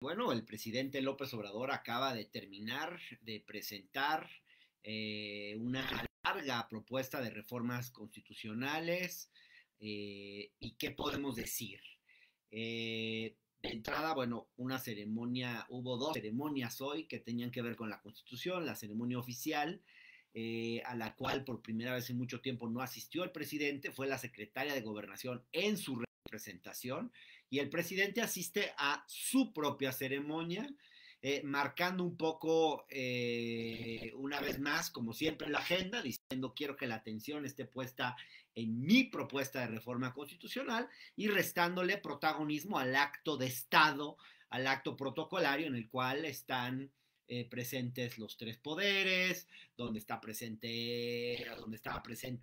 Bueno, el presidente López Obrador acaba de terminar de presentar una larga propuesta de reformas constitucionales. ¿Y qué podemos decir? De entrada, bueno, hubo dos ceremonias hoy que tenían que ver con la Constitución, la ceremonia oficial, a la cual por primera vez en mucho tiempo no asistió el presidente, fue la secretaria de Gobernación en su representación, y el presidente asiste a su propia ceremonia, marcando un poco, una vez más, como siempre, la agenda, diciendo quiero que la atención esté puesta en mi propuesta de reforma constitucional y restándole protagonismo al acto de Estado, al acto protocolario en el cual están presentes los tres poderes, donde estaba presente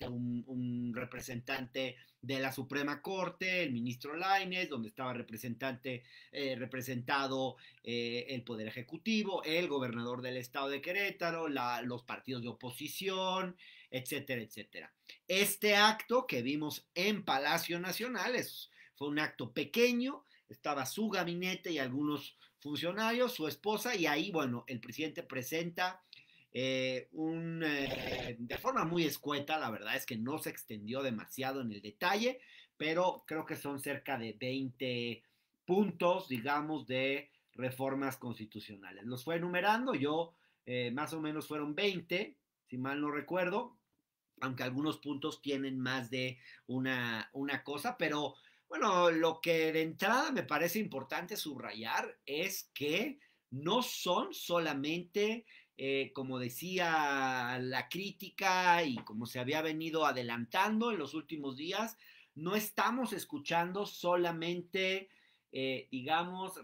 un representante de la Suprema Corte, el ministro Lainez, donde estaba representado el Poder Ejecutivo, el gobernador del estado de Querétaro, los partidos de oposición, etcétera, etcétera. Este acto que vimos en Palacio Nacional fue un acto pequeño, estaba su gabinete y algunos funcionarios, su esposa, y ahí, bueno, el presidente presenta de forma muy escueta, la verdad es que no se extendió demasiado en el detalle, pero creo que son cerca de 20 puntos, digamos, de reformas constitucionales. Los fue enumerando, más o menos fueron 20, si mal no recuerdo, aunque algunos puntos tienen más de una cosa, pero bueno, lo que de entrada me parece importante subrayar es que no son solamente, como decía la crítica y como se había venido adelantando en los últimos días, no estamos escuchando solamente, digamos,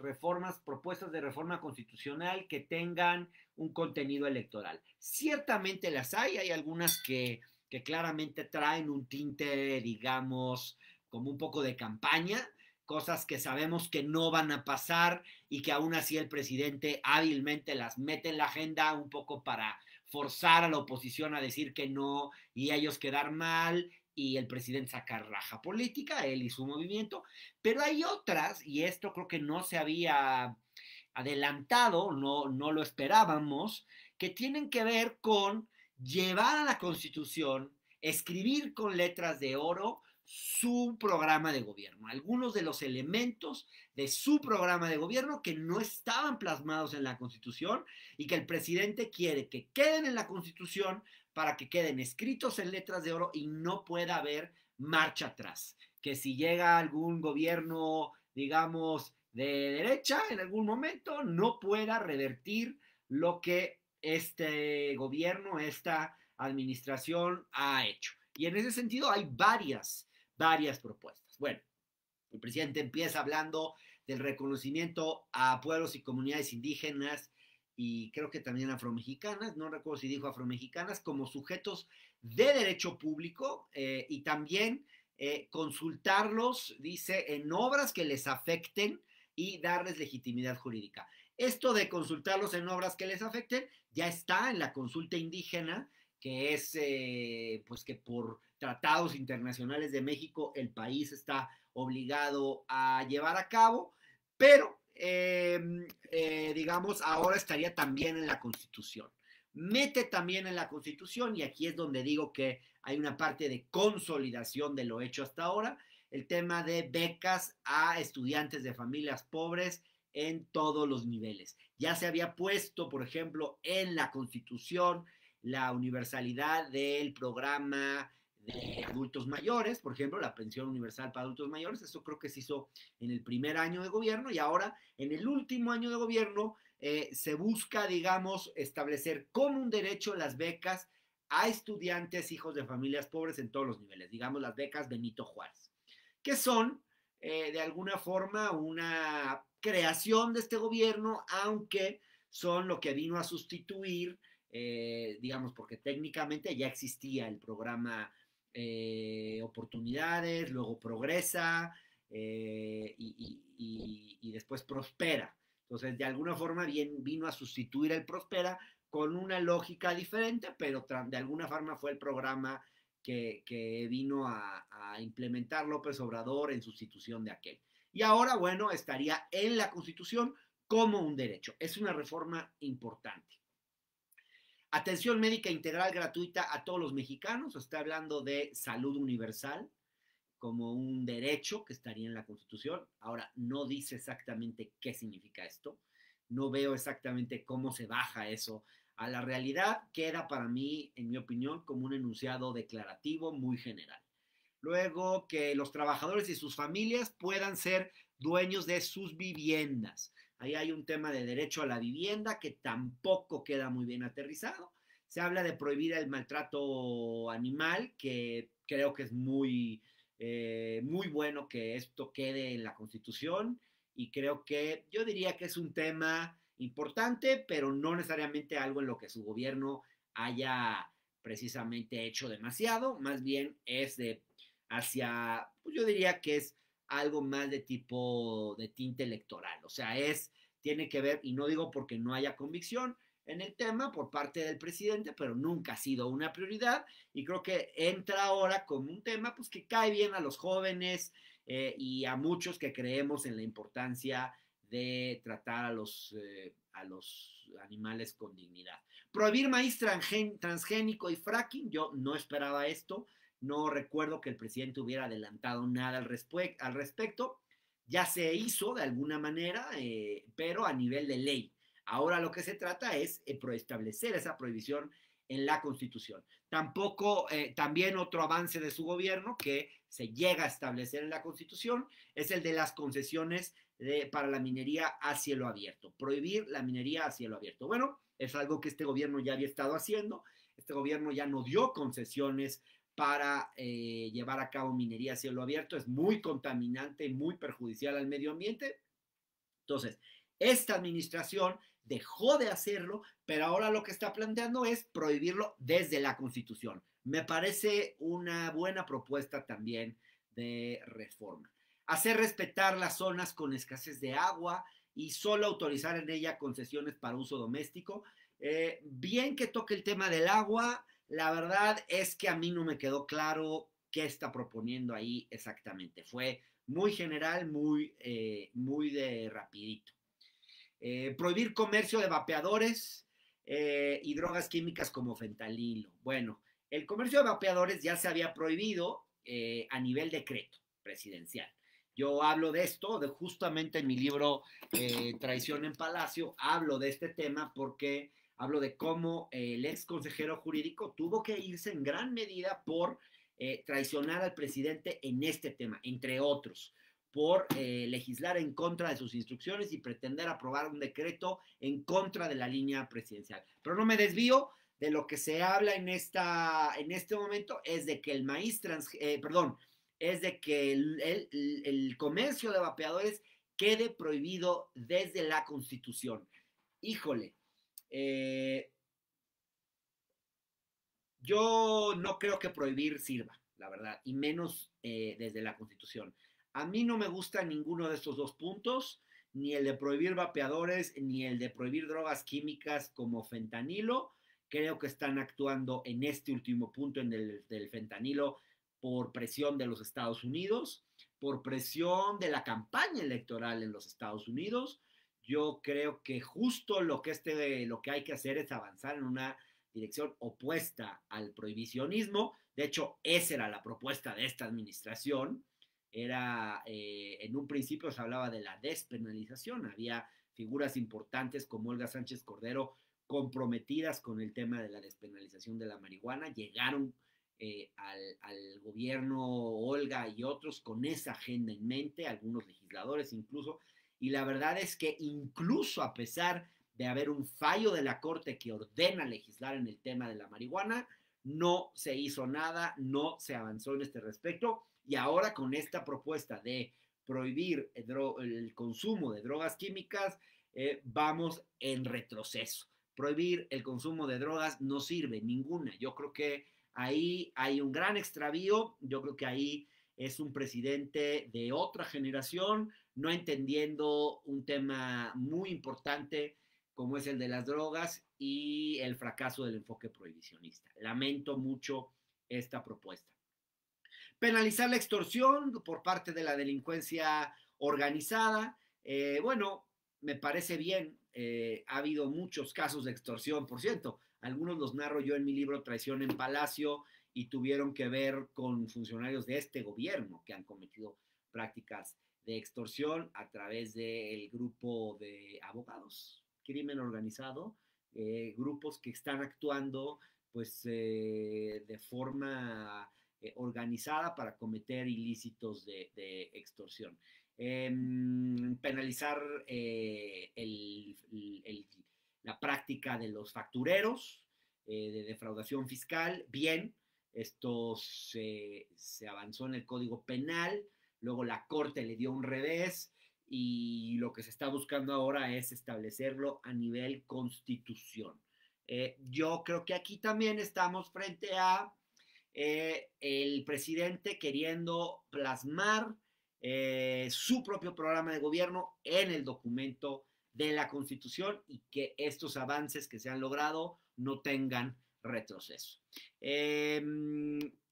propuestas de reforma constitucional que tengan un contenido electoral. Ciertamente hay algunas que claramente traen un tinte, digamos, como un poco de campaña, cosas que sabemos que no van a pasar y que aún así el presidente hábilmente las mete en la agenda un poco para forzar a la oposición a decir que no y ellos quedar mal y el presidente sacar raja política, él y su movimiento, pero hay otras, y esto creo que no se había adelantado, no lo esperábamos, que tienen que ver con llevar a la Constitución, escribir con letras de oro su programa de gobierno, algunos de los elementos de su programa de gobierno que no estaban plasmados en la Constitución y que el presidente quiere que queden en la Constitución para que queden escritos en letras de oro y no pueda haber marcha atrás. Que si llega algún gobierno, digamos, de derecha en algún momento, no pueda revertir lo que este gobierno, esta administración ha hecho. Y en ese sentido hay varias propuestas. Bueno, el presidente empieza hablando del reconocimiento a pueblos y comunidades indígenas y creo que también afromexicanas, no recuerdo si dijo afromexicanas, como sujetos de derecho público, y también consultarlos, dice, en obras que les afecten y darles legitimidad jurídica. Esto de consultarlos en obras que les afecten ya está en la consulta indígena, que es, pues que por tratados internacionales de México el país está obligado a llevar a cabo, pero digamos, ahora estaría también en la Constitución. Mete también en la Constitución, y aquí es donde digo que hay una parte de consolidación de lo hecho hasta ahora, el tema de becas a estudiantes de familias pobres en todos los niveles. Ya se había puesto, por ejemplo, en la Constitución la universalidad del programa de adultos mayores, por ejemplo, la pensión universal para adultos mayores, eso creo que se hizo en el primer año de gobierno y ahora en el último año de gobierno se busca, digamos, establecer como un derecho las becas a estudiantes, hijos de familias pobres en todos los niveles, digamos las becas Benito Juárez, que son de alguna forma una creación de este gobierno, aunque son lo que vino a sustituir, digamos, porque técnicamente ya existía el programa Oportunidades, luego Progresa, y después Prospera. Entonces, de alguna forma bien vino a sustituir el Prospera con una lógica diferente, pero de alguna forma fue el programa que vino a implementar López Obrador en sustitución de aquel. Y ahora, bueno, estaría en la Constitución como un derecho. Es una reforma importante. Atención médica integral gratuita a todos los mexicanos. Está hablando de salud universal como un derecho que estaría en la Constitución. Ahora, no dice exactamente qué significa esto. No veo exactamente cómo se baja eso a la realidad. Queda para mí, en mi opinión, como un enunciado declarativo muy general. Luego, que los trabajadores y sus familias puedan ser dueños de sus viviendas. Ahí hay un tema de derecho a la vivienda que tampoco queda muy bien aterrizado. Se habla de prohibir el maltrato animal, que creo que es muy bueno que esto quede en la Constitución, y creo que yo diría que es un tema importante, pero no necesariamente algo en lo que su gobierno haya precisamente hecho demasiado. Más bien es de hacia, pues yo diría que es algo más de tipo de tinte electoral. O sea, tiene que ver, y no digo porque no haya convicción en el tema por parte del presidente, pero nunca ha sido una prioridad, y creo que entra ahora como un tema pues que cae bien a los jóvenes y a muchos que creemos en la importancia de tratar a los animales con dignidad. Prohibir maíz transgénico y fracking, yo no esperaba esto, no recuerdo que el presidente hubiera adelantado nada al respecto. Ya se hizo de alguna manera, pero a nivel de ley. Ahora lo que se trata es establecer esa prohibición en la Constitución. Tampoco, también otro avance de su gobierno que se llega a establecer en la Constitución es el de las concesiones para la minería a cielo abierto. Prohibir la minería a cielo abierto. Bueno, es algo que este gobierno ya había estado haciendo. Este gobierno ya no dio concesiones para llevar a cabo minería a cielo abierto. Es muy contaminante y muy perjudicial al medio ambiente. Entonces, esta administración dejó de hacerlo, pero ahora lo que está planteando es prohibirlo desde la Constitución. Me parece una buena propuesta también de reforma. Hacer respetar las zonas con escasez de agua y solo autorizar en ella concesiones para uso doméstico. Bien que toque el tema del agua, la verdad es que a mí no me quedó claro qué está proponiendo ahí exactamente. Fue muy general, muy de rapidito. Prohibir comercio de vapeadores y drogas químicas como fentanilo. Bueno, el comercio de vapeadores ya se había prohibido a nivel decreto presidencial. Yo hablo de esto, justamente en mi libro Traición en Palacio, hablo de este tema porque hablo de cómo el ex consejero jurídico tuvo que irse en gran medida por traicionar al presidente en este tema, entre otros, por legislar en contra de sus instrucciones y pretender aprobar un decreto en contra de la línea presidencial. Pero no me desvío. De lo que se habla en este momento es de que el maíz es de que el comercio de vapeadores quede prohibido desde la Constitución. Híjole, yo no creo que prohibir sirva, la verdad, y menos desde la Constitución. A mí no me gusta ninguno de estos dos puntos, ni el de prohibir vapeadores, ni el de prohibir drogas químicas como fentanilo. Creo que están actuando en este último punto, en el del fentanilo, por presión de los Estados Unidos, por presión de la campaña electoral en los Estados Unidos. Yo creo que justo lo que hay que hacer es avanzar en una dirección opuesta al prohibicionismo. De hecho, esa era la propuesta de esta administración. En un principio se hablaba de la despenalización. Había figuras importantes como Olga Sánchez Cordero comprometidas con el tema de la despenalización de la marihuana. Llegaron al gobierno Olga y otros con esa agenda en mente, algunos legisladores incluso, y la verdad es que incluso a pesar de haber un fallo de la Corte que ordena legislar en el tema de la marihuana, no se hizo nada, no se avanzó en este respecto, y ahora con esta propuesta de prohibir el consumo de drogas químicas, vamos en retroceso. Prohibir el consumo de drogas no sirve ninguna. Yo creo que ahí hay un gran extravío, yo creo que ahí es un presidente de otra generación, no entendiendo un tema muy importante como es el de las drogas y el fracaso del enfoque prohibicionista. Lamento mucho esta propuesta. Penalizar la extorsión por parte de la delincuencia organizada. Bueno, me parece bien. Ha habido muchos casos de extorsión, por cierto. Algunos los narro yo en mi libro Traición en Palacio y tuvieron que ver con funcionarios de este gobierno que han cometido prácticas de extorsión a través del grupo de abogados, crimen organizado, grupos que están actuando pues de forma organizada para cometer ilícitos de extorsión. Penalizar la práctica de los factureros, de defraudación fiscal, bien, esto se avanzó en el Código Penal, luego la Corte le dio un revés y lo que se está buscando ahora es establecerlo a nivel constitución. Yo creo que aquí también estamos frente a el presidente queriendo plasmar su propio programa de gobierno en el documento de la Constitución y que estos avances que se han logrado no tengan retroceso.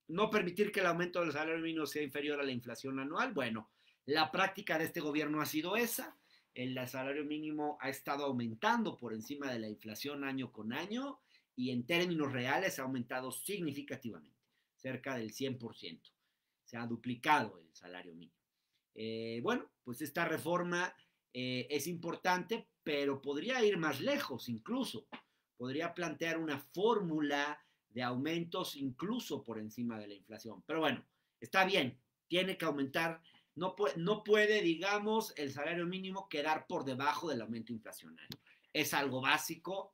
No permitir que el aumento del salario mínimo sea inferior a la inflación anual. Bueno, la práctica de este gobierno ha sido esa. El salario mínimo ha estado aumentando por encima de la inflación año con año y en términos reales ha aumentado significativamente, cerca del 100%. Se ha duplicado el salario mínimo. Bueno, pues esta reforma es importante, pero podría ir más lejos incluso. Podría plantear una fórmula de aumentos incluso por encima de la inflación. Pero bueno, está bien, tiene que aumentar. No puede, digamos, el salario mínimo quedar por debajo del aumento inflacionario. Es algo básico,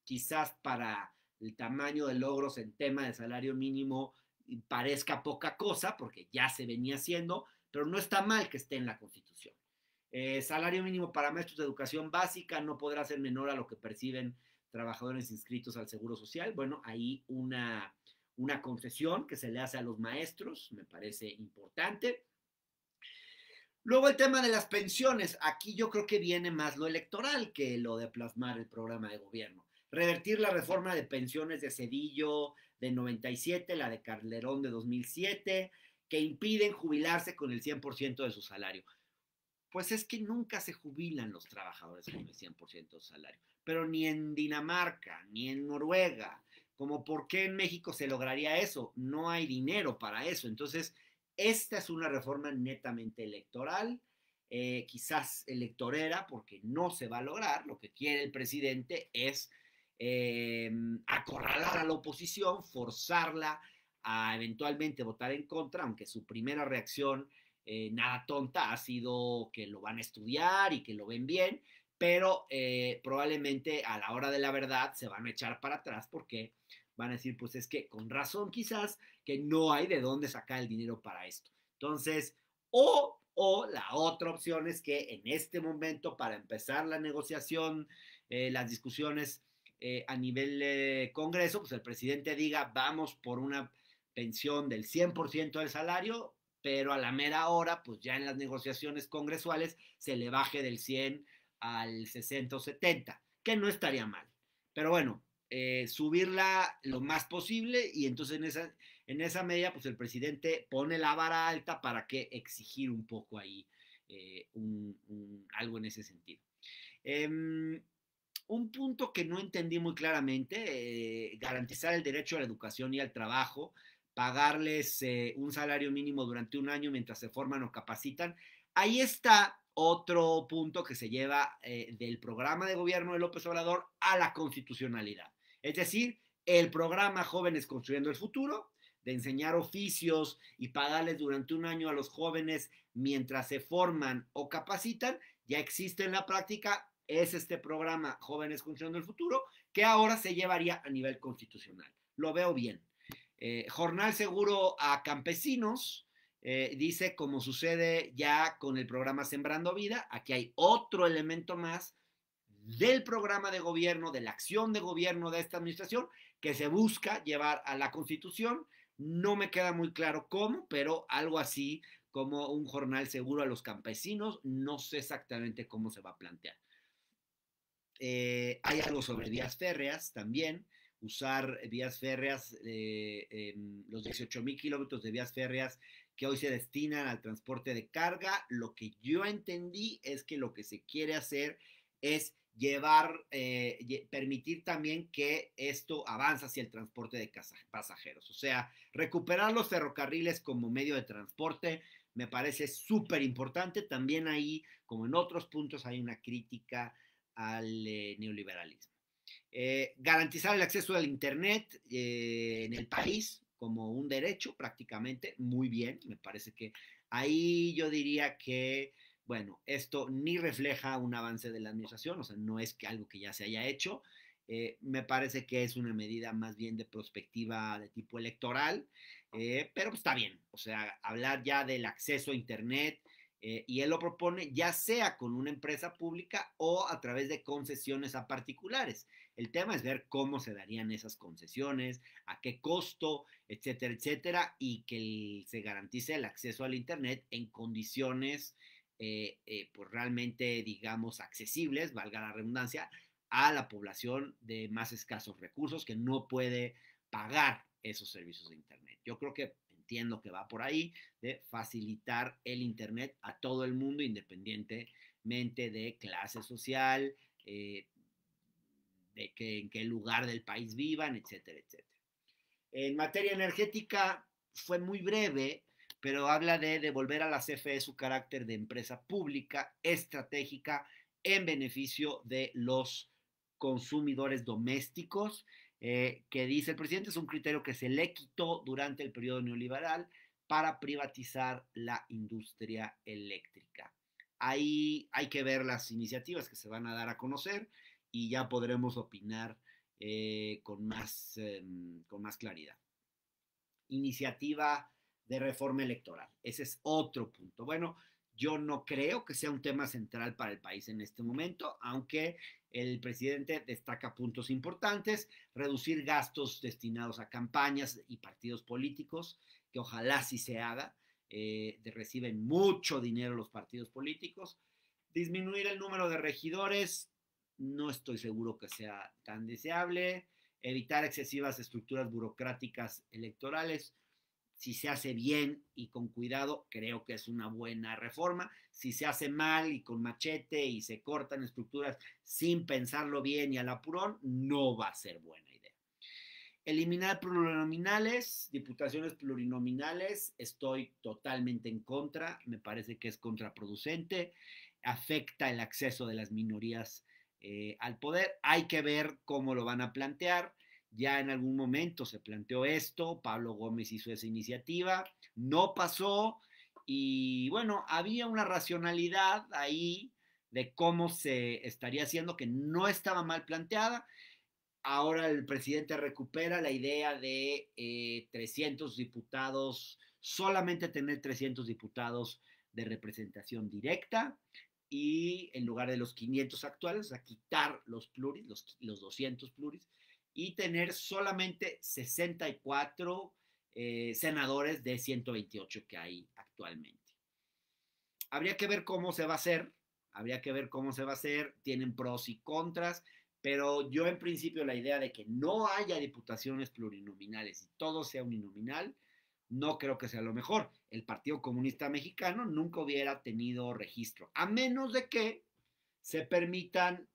quizás para el tamaño de logros en tema de salario mínimo parezca poca cosa, porque ya se venía haciendo, pero no está mal que esté en la Constitución. Salario mínimo para maestros de educación básica no podrá ser menor a lo que perciben trabajadores inscritos al Seguro Social. Bueno, ahí una concesión que se le hace a los maestros, me parece importante. Luego el tema de las pensiones, aquí yo creo que viene más lo electoral que lo de plasmar el programa de gobierno. Revertir la reforma de pensiones de Zedillo de 97, la de Calderón de 2007, que impiden jubilarse con el 100% de su salario. Pues es que nunca se jubilan los trabajadores con el 100% de su salario, pero ni en Dinamarca, ni en Noruega, como por qué en México se lograría eso, no hay dinero para eso. Entonces, esta es una reforma netamente electoral, quizás electorera, porque no se va a lograr. Lo que quiere el presidente es acorralar a la oposición, forzarla a eventualmente votar en contra, aunque su primera reacción nada tonta ha sido que lo van a estudiar y que lo ven bien, pero probablemente a la hora de la verdad se van a echar para atrás porque van a decir, pues es que con razón quizás que no hay de dónde sacar el dinero para esto. Entonces, o la otra opción es que en este momento, para empezar la negociación, las discusiones a nivel Congreso, pues el presidente diga, vamos por una pensión del 100% del salario, pero a la mera hora, pues ya en las negociaciones congresuales se le baje del 100 al 60 o 70, que no estaría mal. Pero bueno, subirla lo más posible y entonces en esa medida, pues el presidente pone la vara alta para que exigir un poco ahí algo en ese sentido. Un punto que no entendí muy claramente, garantizar el derecho a la educación y al trabajo, pagarles un salario mínimo durante un año mientras se forman o capacitan. Ahí está otro punto que se lleva del programa de gobierno de López Obrador a la constitucionalidad. Es decir, el programa Jóvenes Construyendo el Futuro, de enseñar oficios y pagarles durante un año a los jóvenes mientras se forman o capacitan, ya existe en la práctica, es este programa Jóvenes Construyendo el Futuro, que ahora se llevaría a nivel constitucional. Lo veo bien. Jornal seguro a campesinos, dice como sucede ya con el programa Sembrando Vida, aquí hay otro elemento más del programa de gobierno, de la acción de gobierno de esta administración, que se busca llevar a la Constitución. No me queda muy claro cómo, pero algo así como un jornal seguro a los campesinos, no sé exactamente cómo se va a plantear. Hay algo sobre vías férreas también, usar vías férreas, los 18,000 kilómetros de vías férreas que hoy se destinan al transporte de carga. Lo que yo entendí es que lo que se quiere hacer es permitir también que esto avance hacia el transporte de pasajeros. O sea, recuperar los ferrocarriles como medio de transporte me parece súper importante. También ahí, como en otros puntos, hay una crítica al neoliberalismo. Garantizar el acceso al Internet en el país como un derecho prácticamente, muy bien, me parece que ahí yo diría que, bueno, esto ni refleja un avance de la administración, o sea, no es que algo que ya se haya hecho, me parece que es una medida más bien de perspectiva de tipo electoral, pero pues está bien, o sea, hablar ya del acceso a Internet, y él lo propone ya sea con una empresa pública o a través de concesiones a particulares. El tema es ver cómo se darían esas concesiones, a qué costo, etcétera, etcétera, y que se garantice el acceso al Internet en condiciones pues realmente, digamos, accesibles, valga la redundancia, a la población de más escasos recursos que no puede pagar esos servicios de Internet. Yo creo que entiendo que va por ahí, de facilitar el Internet a todo el mundo, independientemente de clase social, de que, en qué lugar del país vivan, etcétera, etcétera. En materia energética fue muy breve, pero habla de devolver a la CFE su carácter de empresa pública estratégica en beneficio de los consumidores domésticos, que dice el presidente es un criterio que se le quitó durante el periodo neoliberal para privatizar la industria eléctrica. Ahí hay que ver las iniciativas que se van a dar a conocer y ya podremos opinar con más claridad. Iniciativa de reforma electoral. Ese es otro punto. Bueno, yo no creo que sea un tema central para el país en este momento, aunque el presidente destaca puntos importantes, reducir gastos destinados a campañas y partidos políticos, que ojalá sí se haga, reciben mucho dinero los partidos políticos, disminuir el número de regidores, no estoy seguro que sea tan deseable, evitar excesivas estructuras burocráticas electorales. Si se hace bien y con cuidado, creo que es una buena reforma. Si se hace mal y con machete y se cortan estructuras sin pensarlo bien y al apurón, no va a ser buena idea. Eliminar plurinominales, diputaciones plurinominales, estoy totalmente en contra, me parece que es contraproducente, afecta el acceso de las minorías al poder. Hay que ver cómo lo van a plantear. Ya en algún momento se planteó esto, Pablo Gómez hizo esa iniciativa, no pasó y bueno, había una racionalidad ahí de cómo se estaría haciendo que no estaba mal planteada. Ahora el presidente recupera la idea de 300 diputados, solamente tener 300 diputados de representación directa y en lugar de los 500 actuales, a quitar los pluris, los 200 pluris, y tener solamente 64 senadores de 128 que hay actualmente. Habría que ver cómo se va a hacer, tienen pros y contras, pero yo en principio la idea de que no haya diputaciones plurinominales y todo sea uninominal, no creo que sea lo mejor. El Partido Comunista Mexicano nunca hubiera tenido registro, a menos de que se permitan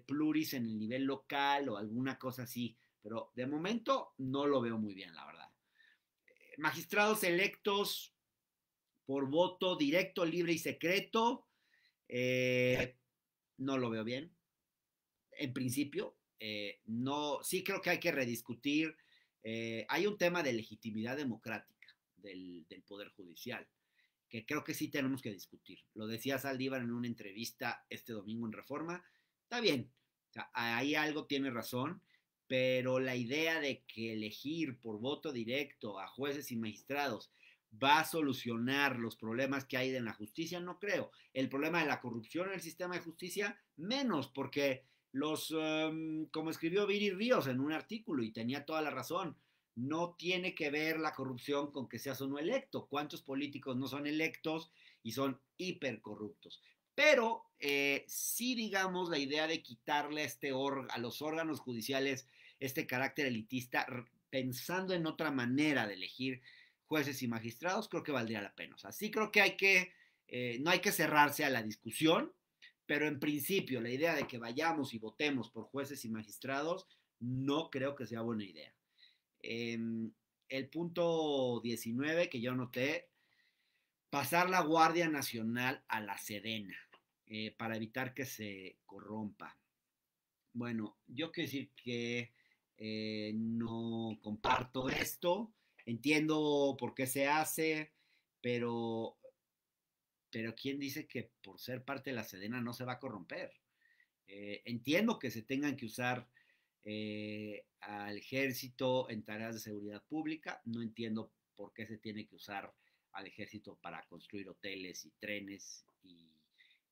pluris en el nivel local o alguna cosa así, pero de momento no lo veo muy bien, la verdad. Magistrados electos por voto directo, libre y secreto, no lo veo bien. En principio, no, sí creo que hay que rediscutir. Hay un tema de legitimidad democrática del Poder Judicial, que creo que sí tenemos que discutir. Lo decía Saldívar en una entrevista este domingo en Reforma. Está bien, o sea, ahí algo tiene razón, pero la idea de que elegir por voto directo a jueces y magistrados va a solucionar los problemas que hay en la justicia, no creo. El problema de la corrupción en el sistema de justicia, menos, porque como escribió Viri Ríos en un artículo, y tenía toda la razón, no tiene que ver la corrupción con que seas o no electo. ¿Cuántos políticos no son electos y son hipercorruptos? Pero sí, digamos, la idea de quitarle a los órganos judiciales este carácter elitista, pensando en otra manera de elegir jueces y magistrados, creo que valdría la pena. O sea, sí creo que no hay que cerrarse a la discusión, pero en principio la idea de que vayamos y votemos por jueces y magistrados no creo que sea buena idea. El punto 19 que yo noté, pasar la Guardia Nacional a la Sedena para evitar que se corrompa. Bueno, yo quiero decir que no comparto esto, entiendo por qué se hace, pero, pero ¿quién dice que por ser parte de la Sedena no se va a corromper? Entiendo que se tengan que usar al ejército en tareas de seguridad pública, no entiendo por qué se tiene que usar al ejército para construir hoteles y trenes y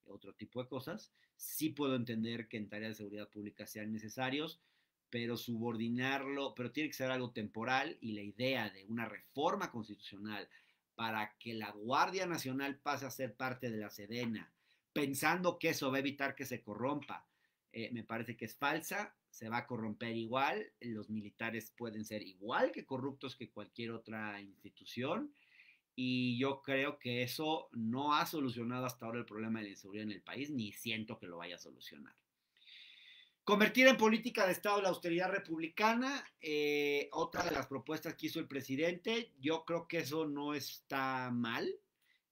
otro tipo de cosas. Sí puedo entender que en tareas de seguridad pública sean necesarios, pero subordinarlo, pero tiene que ser algo temporal y la idea de una reforma constitucional para que la Guardia Nacional pase a ser parte de la Sedena, pensando que eso va a evitar que se corrompa, me parece que es falsa, se va a corromper igual, los militares pueden ser igual que corruptos que cualquier otra institución, y yo creo que eso no ha solucionado hasta ahora el problema de la inseguridad en el país, ni siento que lo vaya a solucionar. Convertir en política de Estado la austeridad republicana, otra de las propuestas que hizo el presidente, yo creo que eso no está mal,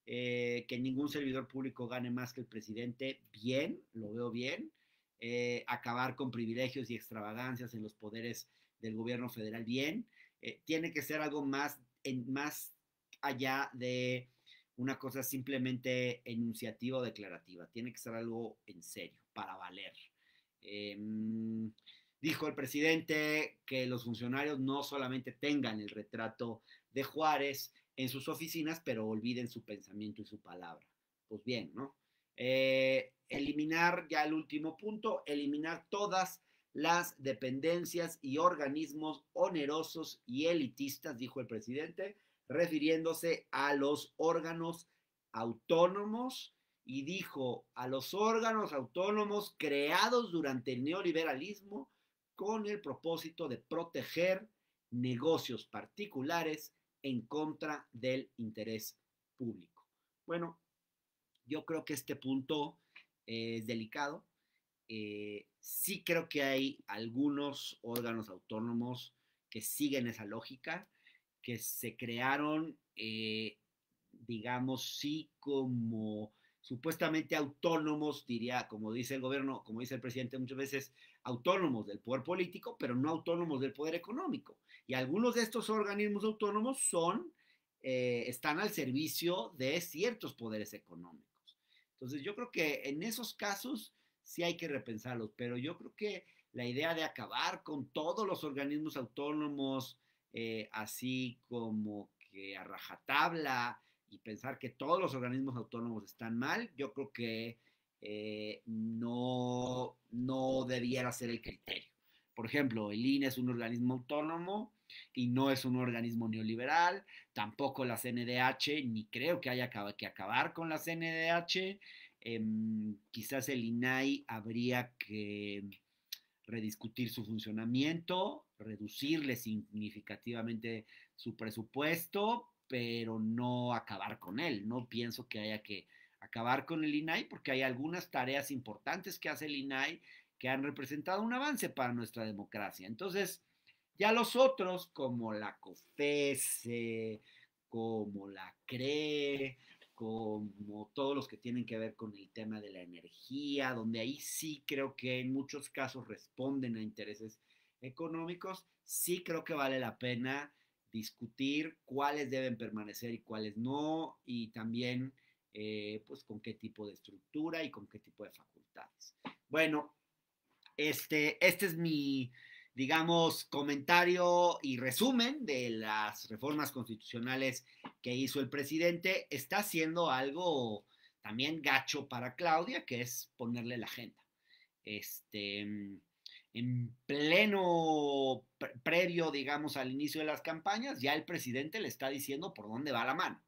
que ningún servidor público gane más que el presidente, bien, lo veo bien, acabar con privilegios y extravagancias en los poderes del gobierno federal, bien, tiene que ser algo más allá de una cosa simplemente enunciativa o declarativa, tiene que ser algo en serio, para valer. Eh, Dijo el presidente que los funcionarios no solamente tengan el retrato de Juárez en sus oficinas, pero olviden su pensamiento y su palabra. Pues bien, ¿no? Eliminar ya el último punto, eliminar todas las dependencias y organismos onerosos y elitistas, dijo el presidente, refiriéndose a los órganos autónomos, y dijo a los órganos autónomos creados durante el neoliberalismo con el propósito de proteger negocios particulares en contra del interés público. Bueno, yo creo que este punto es delicado. Sí creo que hay algunos órganos autónomos que siguen esa lógica, que se crearon, digamos, sí como supuestamente autónomos, diría, como dice el gobierno, como dice el presidente muchas veces, autónomos del poder político, pero no autónomos del poder económico. Y algunos de estos organismos autónomos están al servicio de ciertos poderes económicos. Entonces yo creo que en esos casos sí hay que repensarlos, pero yo creo que la idea de acabar con todos los organismos autónomos, así como que a rajatabla y pensar que todos los organismos autónomos están mal, yo creo que no debiera ser el criterio. Por ejemplo, el INE es un organismo autónomo y no es un organismo neoliberal, tampoco la CNDH, ni creo que haya que acabar con la CNDH. Quizás el INAI habría que rediscutir su funcionamiento, reducirle significativamente su presupuesto, pero no acabar con él. No pienso que haya que acabar con el INAI porque hay algunas tareas importantes que hace el INAI que han representado un avance para nuestra democracia. Entonces, ya los otros, como la COFESE, como la CRE, como todos los que tienen que ver con el tema de la energía, donde ahí sí creo que en muchos casos responden a intereses económicos, sí creo que vale la pena discutir cuáles deben permanecer y cuáles no, y también pues con qué tipo de estructura y con qué tipo de facultades. Bueno, este es mi, digamos, comentario y resumen de las reformas constitucionales que hizo el presidente. Está haciendo algo también gacho para Claudia, que es ponerle la agenda. En pleno previo, digamos, al inicio de las campañas, ya el presidente le está diciendo por dónde va la mano.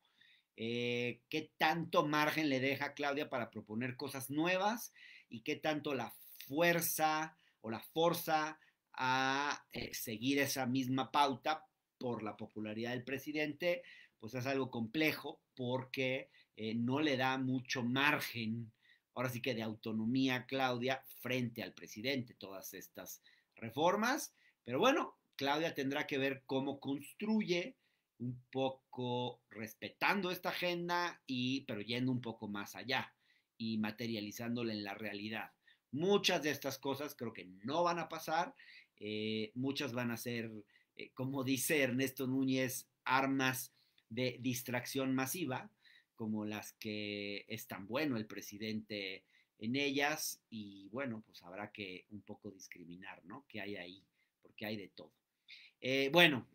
Qué tanto margen le deja a Claudia para proponer cosas nuevas y qué tanto la fuerza o la forza a seguir esa misma pauta por la popularidad del presidente, pues es algo complejo porque no le da mucho margen, ahora sí que de autonomía a Claudia frente al presidente, todas estas reformas. Pero bueno, Claudia tendrá que ver cómo construye un poco respetando esta agenda pero yendo un poco más allá y materializándola en la realidad. Muchas de estas cosas creo que no van a pasar, muchas van a ser, como dice Ernesto Núñez, armas de distracción masiva, como las que es tan bueno el presidente en ellas, y bueno, pues habrá que un poco discriminar, ¿no? ¿Qué hay ahí? Porque hay de todo. Bueno,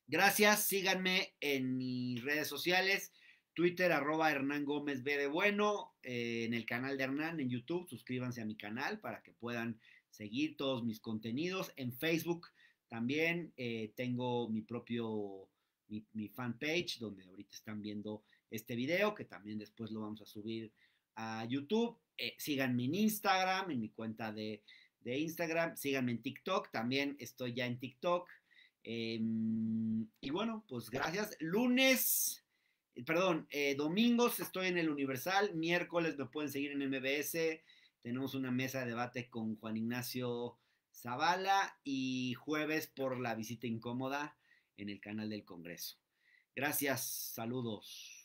gracias, síganme en mis redes sociales, Twitter, Hernán Gómez B de Bueno, en el canal de Hernán en YouTube, suscríbanse a mi canal para que puedan seguir todos mis contenidos. En Facebook también tengo mi fanpage, donde ahorita están viendo este video, que también después lo vamos a subir a YouTube. Síganme en Instagram, en mi cuenta de Instagram, síganme en TikTok, también estoy ya en TikTok. Y bueno, pues gracias. Domingos estoy en el Universal, miércoles me pueden seguir en MBS, tenemos una mesa de debate con Juan Ignacio Zavala y jueves por la visita incómoda en el canal del Congreso. Gracias, saludos.